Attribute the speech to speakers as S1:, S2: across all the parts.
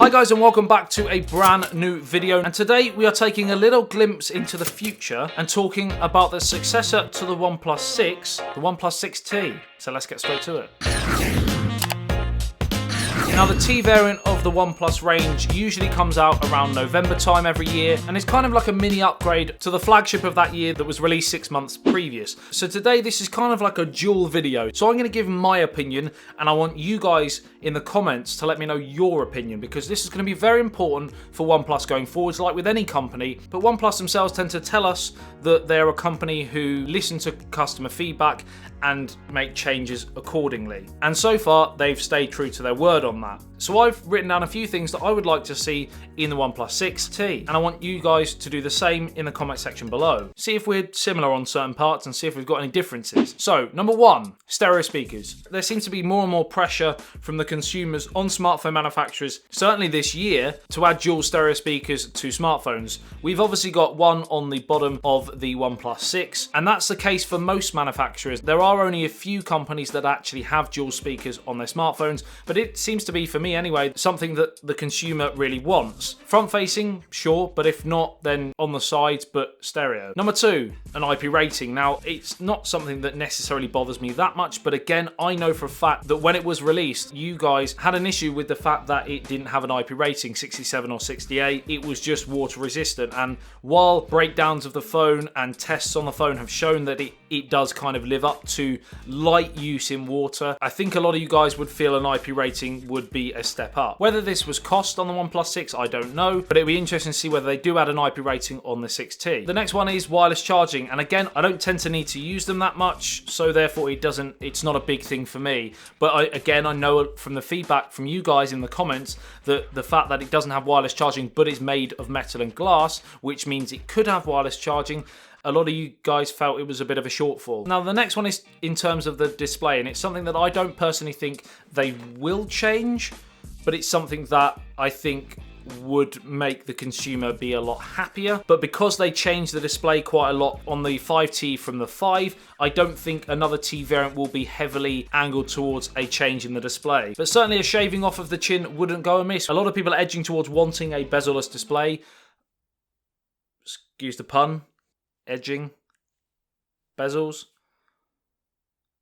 S1: Hi guys and welcome back to a brand new video, and today we are taking a little glimpse into the future and talking about the successor to the OnePlus 6, the OnePlus 6T. So let's get straight to it. Now the T variant of the OnePlus range usually comes out around November time every year, and it's kind of like a mini upgrade to the flagship of that year that was released 6 months previous. So today this is kind of like a dual video. So I'm going to give my opinion, and I want you guys in the comments to let me know your opinion, because this is going to be very important for OnePlus going forwards, like with any company. But OnePlus themselves tend to tell us that they're a company who listen to customer feedback and make changes accordingly. And so far, they've stayed true to their word on that. So I've written down a few things that I would like to see in the OnePlus 6T, and I want you guys to do the same in the comment section below. See if we're similar on certain parts and see if we've got any differences. So, number one, stereo speakers. There seems to be more and more pressure from the consumers on smartphone manufacturers, certainly this year, to add dual stereo speakers to smartphones. We've obviously got one on the bottom of the OnePlus 6, and that's the case for most manufacturers. There are only a few companies that actually have dual speakers on their smartphones, but it seems to be, for me anyway, something that the consumer really wants. Front facing, sure, but if not, then on the sides, but stereo. Number two, an IP rating. Now, it's not something that necessarily bothers me that much, but again, I know for a fact that when it was released, you guys had an issue with the fact that it didn't have an IP rating, 67 or 68. It was just water resistant, and while breakdowns of the phone and tests on the phone have shown that it does kind of live up to light use in water, I think a lot of you guys would feel an IP rating would be a step up. Whether this was cost on the OnePlus 6, I don't know, but it'd be interesting to see whether they do add an IP rating on the 6T. The next one is wireless charging, and again, I don't tend to need to use them that much, so therefore it's not a big thing for me. But I know from the feedback from you guys in the comments that the fact that it doesn't have wireless charging but is made of metal and glass, which means it could have wireless charging, a lot of you guys felt it was a bit of a shortfall. Now, the next one is in terms of the display, and it's something that I don't personally think they will change, but it's something that I think would make the consumer be a lot happier. But because they changed the display quite a lot on the 5T from the 5, I don't think another T variant will be heavily angled towards a change in the display. But certainly a shaving off of the chin wouldn't go amiss. A lot of people are edging towards wanting a bezel-less display. Excuse the pun. Edging, bezels.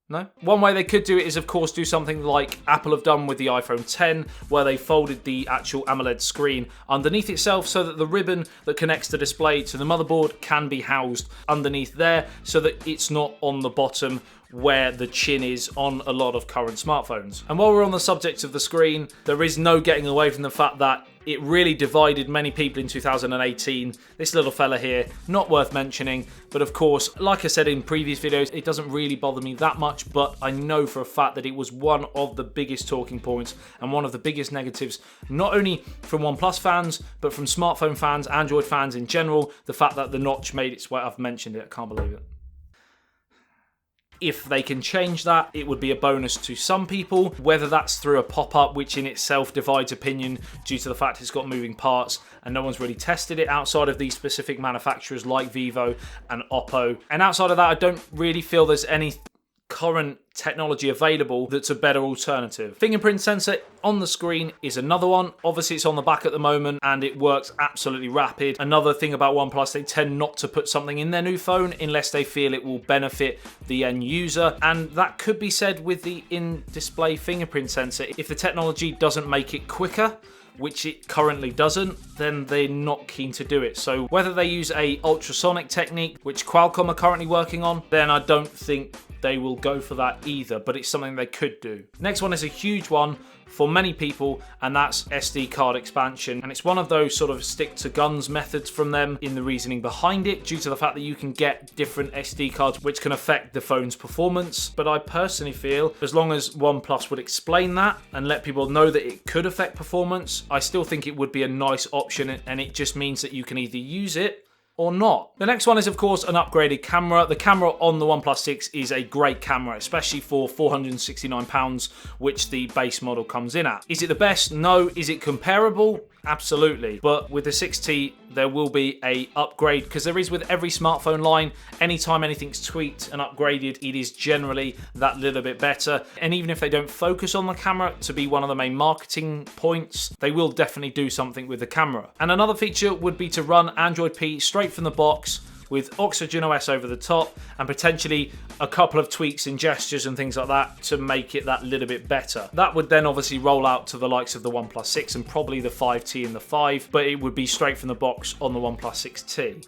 S1: No? One way they could do it is, of course, do something like Apple have done with the iPhone 10, where they folded the actual AMOLED screen underneath itself so that the ribbon that connects the display to the motherboard can be housed underneath there, so that it's not on the bottom where the chin is on a lot of current smartphones. And while we're on the subject of the screen, there is no getting away from the fact that it really divided many people in 2018. This little fella here, not worth mentioning, but of course, like I said in previous videos, it doesn't really bother me that much, but I know for a fact that it was one of the biggest talking points and one of the biggest negatives, not only from OnePlus fans, but from smartphone fans, Android fans in general, the fact that the notch made its way. I've mentioned it, I can't believe it. If they can change that, it would be a bonus to some people, whether that's through a pop-up, which in itself divides opinion due to the fact it's got moving parts and no one's really tested it outside of these specific manufacturers like Vivo and Oppo. And outside of that, I don't really feel there's any current technology available that's a better alternative. Fingerprint sensor on the screen is another one. Obviously it's on the back at the moment and it works absolutely rapid. Another thing about OnePlus, they tend not to put something in their new phone unless they feel it will benefit the end user, and that could be said with the in-display fingerprint sensor. If the technology doesn't make it quicker, which it currently doesn't, then they're not keen to do it. So whether they use a ultrasonic technique, which Qualcomm are currently working on, then I don't think they will go for that either, but it's something they could do. Next one is a huge one for many people, and that's SD card expansion. And it's one of those sort of stick to guns methods from them in the reasoning behind it, due to the fact that you can get different SD cards which can affect the phone's performance. But I personally feel as long as OnePlus would explain that and let people know that it could affect performance, I still think it would be a nice option, and it just means that you can either use it or not. The next one is, of course, an upgraded camera. The camera on the OnePlus 6 is a great camera, especially for £469, which the base model comes in at. Is it the best? No. Is it comparable? Absolutely. But with the 6T, there will be a upgrade, because there is with every smartphone line. Anytime anything's tweaked and upgraded, it is generally that little bit better. And even if they don't focus on the camera to be one of the main marketing points, they will definitely do something with the camera. And another feature would be to run Android P straight from the box with Oxygen OS over the top, and potentially a couple of tweaks in gestures and things like that to make it that little bit better. That would then obviously roll out to the likes of the OnePlus 6 and probably the 5T and the 5, but it would be straight from the box on the OnePlus 6T.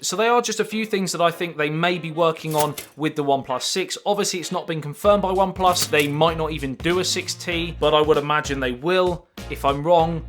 S1: So they are just a few things that I think they may be working on with the OnePlus 6. Obviously, it's not been confirmed by OnePlus. They might not even do a 6T, but I would imagine they will. If I'm wrong,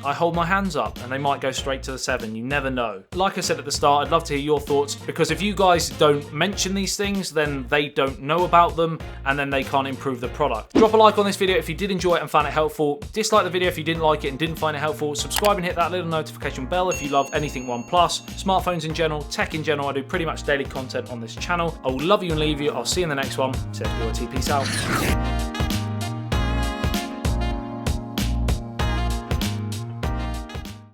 S1: I hold my hands up, and they might go straight to the 7. You never know. Like I said at the start, I'd love to hear your thoughts, because if you guys don't mention these things, then they don't know about them, and then they can't improve the product. Drop a like on this video if you did enjoy it and found it helpful. Dislike the video if you didn't like it and didn't find it helpful. Subscribe and hit that little notification bell if you love anything OnePlus, smartphones in general, tech in general. I do pretty much daily content on this channel. I will love you and leave you. I'll see you in the next one. TP, peace out.